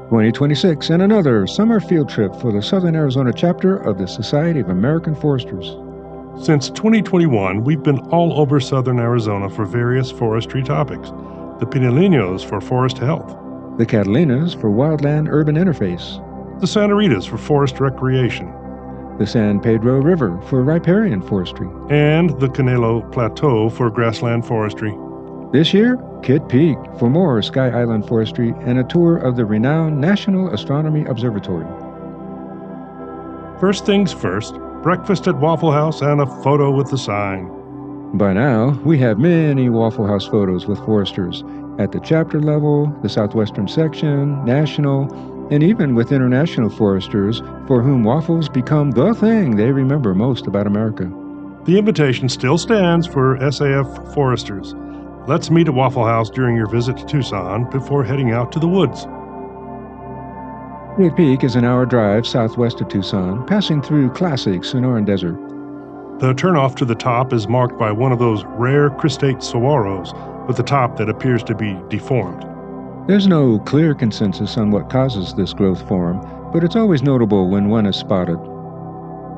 2026 and another summer field trip for the Southern Arizona chapter of the Society of American Foresters. Since 2021, we've been all over southern Arizona for various forestry topics. The Pinaleños for forest health, The Catalinas for wildland-urban interface. the Santa Ritas for forest recreation, The San Pedro River for riparian forestry. and the Canelo Plateau for grassland forestry. This year, Kitt Peak for more Sky Island forestry and a tour of the renowned National Astronomy Observatory. First things first, breakfast at Waffle House and a photo with the sign. By now, we have many Waffle House photos with foresters at the chapter level, the southwestern section, national, and even with international foresters for whom waffles become the thing they remember most about America. The invitation still stands for SAF foresters. Let's meet at Waffle House during your visit to Tucson before heading out to the woods. Kitt Peak is an hour drive southwest of Tucson, passing through classic Sonoran Desert. The turnoff to the top is marked by one of those rare cristate saguaros with a top that appears to be deformed. There's no clear consensus on what causes this growth form, but it's always notable when one is spotted.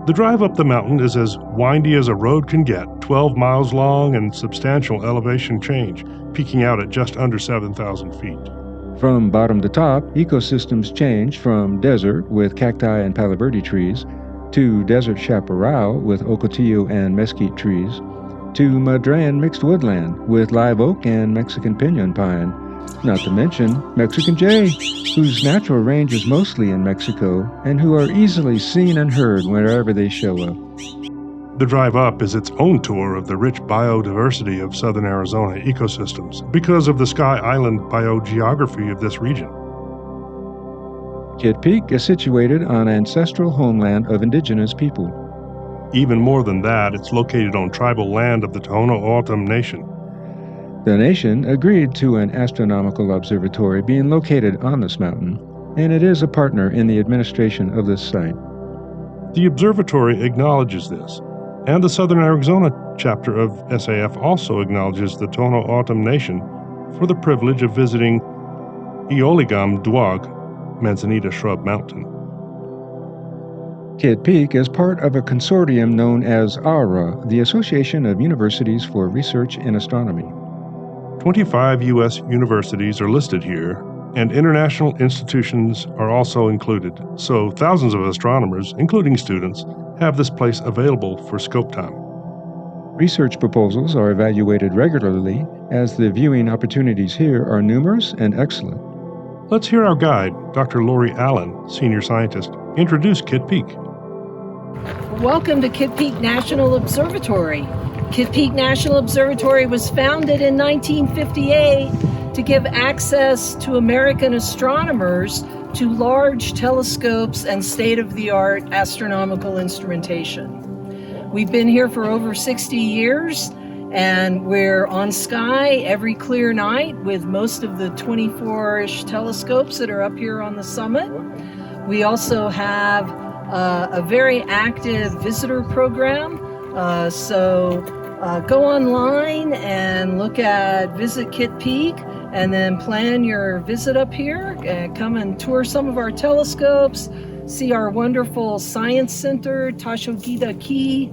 The drive up the mountain is as windy as a road can get, 12 miles long and substantial elevation change, peaking out at just under 7,000 feet. From bottom to top, ecosystems change from desert with cacti and palo verde trees, to desert chaparral with ocotillo and mesquite trees, to Madrean mixed woodland with live oak and Mexican piñon pine, not to mention Mexican jay, whose natural range is mostly in Mexico and who are easily seen and heard wherever they show up. The drive up is its own tour of the rich biodiversity of southern Arizona ecosystems because of the Sky Island biogeography of this region. Kitt Peak is situated on ancestral homeland of indigenous people. Even more than that, it's located on tribal land of the Tohono O'odham Nation. The nation agreed to an astronomical observatory being located on this mountain, and it is a partner in the administration of this site. The observatory acknowledges this, and the Southern Arizona chapter of SAF also acknowledges the Tohono O'odham Nation for the privilege of visiting Eoligam Duag, Manzanita Shrub Mountain. Kitt Peak is part of a consortium known as ARA, the Association of Universities for Research in Astronomy. 25 U.S. universities are listed here, and international institutions are also included, so thousands of astronomers, including students, have this place available for scope time. Research proposals are evaluated regularly, as the viewing opportunities here are numerous and excellent. Let's hear our guide, Dr. Lori Allen, senior scientist, introduce Kitt Peak. Welcome to Kitt Peak National Observatory. Kitt Peak National Observatory was founded in 1958 to give access to American astronomers to large telescopes and state-of-the-art astronomical instrumentation. We've been here for over 60 years, and we're on sky every clear night with most of the 24-ish telescopes that are up here on the summit. We also have a very active visitor program, so go online and look at Visit Kitt Peak, and then plan your visit up here and come and tour some of our telescopes, see our wonderful science center, Tashogida Key,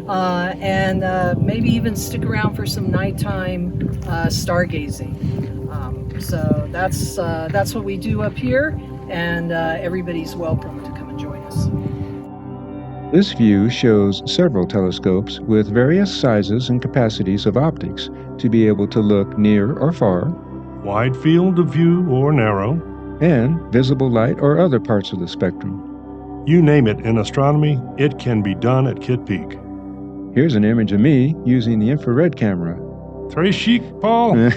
and maybe even stick around for some nighttime stargazing. So that's what we do up here, and everybody's welcome to come and join us. This view shows several telescopes with various sizes and capacities of optics to be able to look near or far, Wide field of view or narrow, and visible light or other parts of the spectrum. you name it in astronomy, it can be done at Kitt Peak. Here's an image of me using the infrared camera. Très chic, Paul.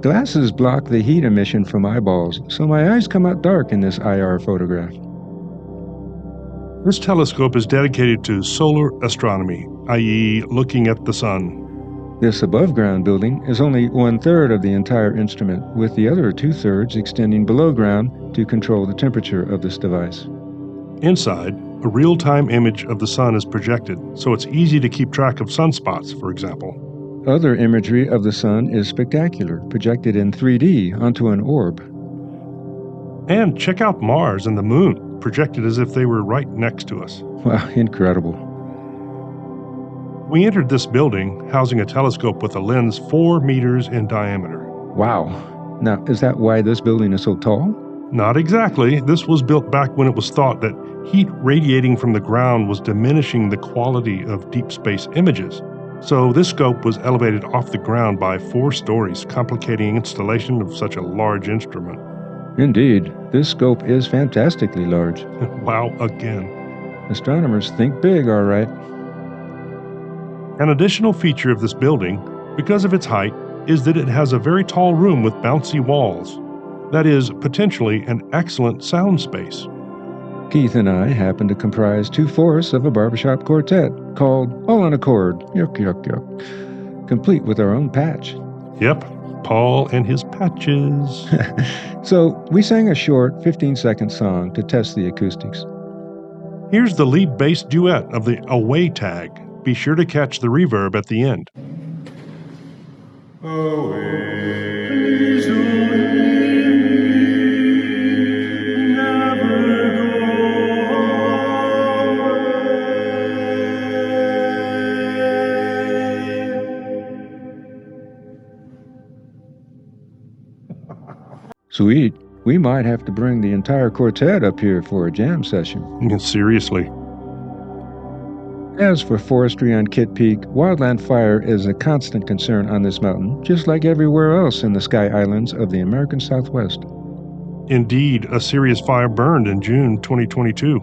Glasses block the heat emission from eyeballs, so my eyes come out dark in this IR photograph. This telescope is dedicated to solar astronomy, i.e., looking at the sun. This above-ground building is only 1/3 of the entire instrument, with the other 2/3 extending below ground to control the temperature of this device. Inside, a real-time image of the sun is projected, so it's easy to keep track of sunspots, for example. Other imagery of the sun is spectacular, projected in 3D onto an orb. And check out Mars and the Moon, projected as if they were right next to us. Wow, incredible. We entered this building, housing a telescope with a lens 4 meters in diameter. Wow. Now, is that why this building is so tall? Not exactly. This was built back when it was thought that heat radiating from the ground was diminishing the quality of deep space images. So this scope was elevated off the ground by 4 stories, complicating installation of such a large instrument. Indeed, this scope is fantastically large. Wow, again. Astronomers think big, all right. An additional feature of this building, because of its height, is that it has a very tall room with bouncy walls. That is, potentially an excellent sound space. Keith and I happen to comprise 2/4 of a barbershop quartet called All on Accord, yuck, yuck, yuck, complete with our own patch. Yep, Paul and his patches. So we sang a short 15-second song to test the acoustics. Here's the lead bass duet of the Away tag. Be sure to catch the reverb at the end. Away, please don't leave me, never go away. Sweet. We might have to bring the entire quartet up here for a jam session. Seriously. As for forestry on Kitt Peak, wildland fire is a constant concern on this mountain, just like everywhere else in the Sky Islands of the American Southwest. Indeed, a serious fire burned in June 2022.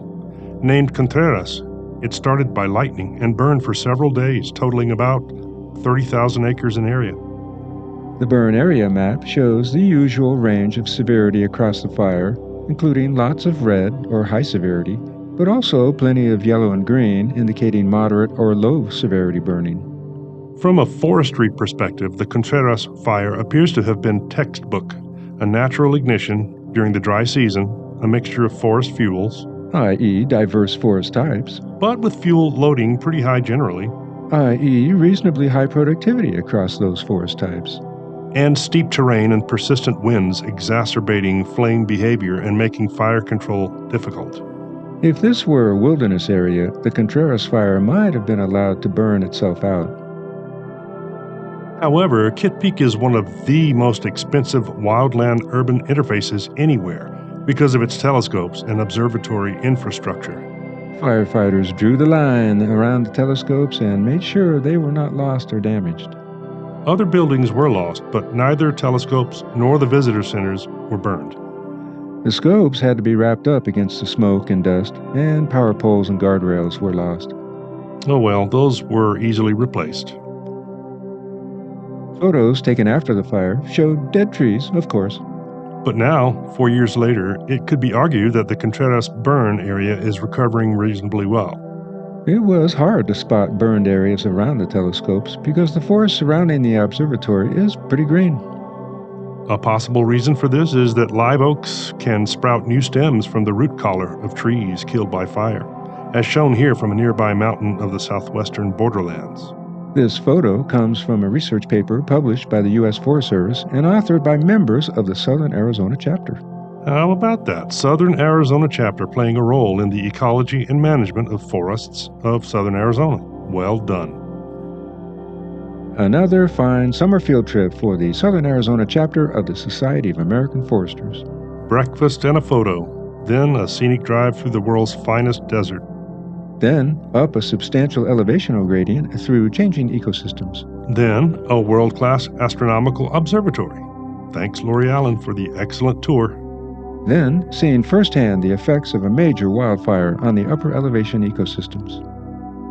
Named Contreras, it started by lightning and burned for several days, totaling about 30,000 acres in area. The burn area map shows the usual range of severity across the fire, including lots of red or high severity, but also plenty of yellow and green, indicating moderate or low severity burning. From a forestry perspective, the Contreras fire appears to have been textbook, a natural ignition during the dry season, a mixture of forest fuels, i.e. diverse forest types, but with fuel loading pretty high generally, i.e. reasonably high productivity across those forest types, and steep terrain and persistent winds exacerbating flame behavior and making fire control difficult. If this were a wilderness area, the Contreras fire might have been allowed to burn itself out. However, Kitt Peak is one of the most expensive wildland-urban interfaces anywhere because of its telescopes and observatory infrastructure. Firefighters drew the line around the telescopes and made sure they were not lost or damaged. Other buildings were lost, but neither telescopes nor the visitor centers were burned. The scopes had to be wrapped up against the smoke and dust, and power poles and guardrails were lost. Oh well, those were easily replaced. Photos taken after the fire showed dead trees, of course. But now, 4 years later, it could be argued that the Contreras burn area is recovering reasonably well. It was hard to spot burned areas around the telescopes because the forest surrounding the observatory is pretty green. A possible reason for this is that live oaks can sprout new stems from the root collar of trees killed by fire, as shown here from a nearby mountain of the southwestern borderlands. This photo comes from a research paper published by the U.S. Forest Service and authored by members of the Southern Arizona chapter. How about that? Southern Arizona chapter playing a role in the ecology and management of forests of Southern Arizona. Well done. Another fine summer field trip for the Southern Arizona chapter of the Society of American Foresters. Breakfast and a photo, then a scenic drive through the world's finest desert. Then up a substantial elevational gradient through changing ecosystems. Then a world-class astronomical observatory. Thanks, Lori Allen, for the excellent tour. Then seeing firsthand the effects of a major wildfire on the upper elevation ecosystems.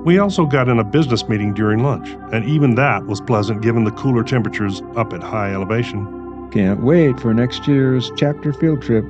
We also got in a business meeting during lunch, and even that was pleasant given the cooler temperatures up at high elevation. Can't wait for next year's chapter field trip.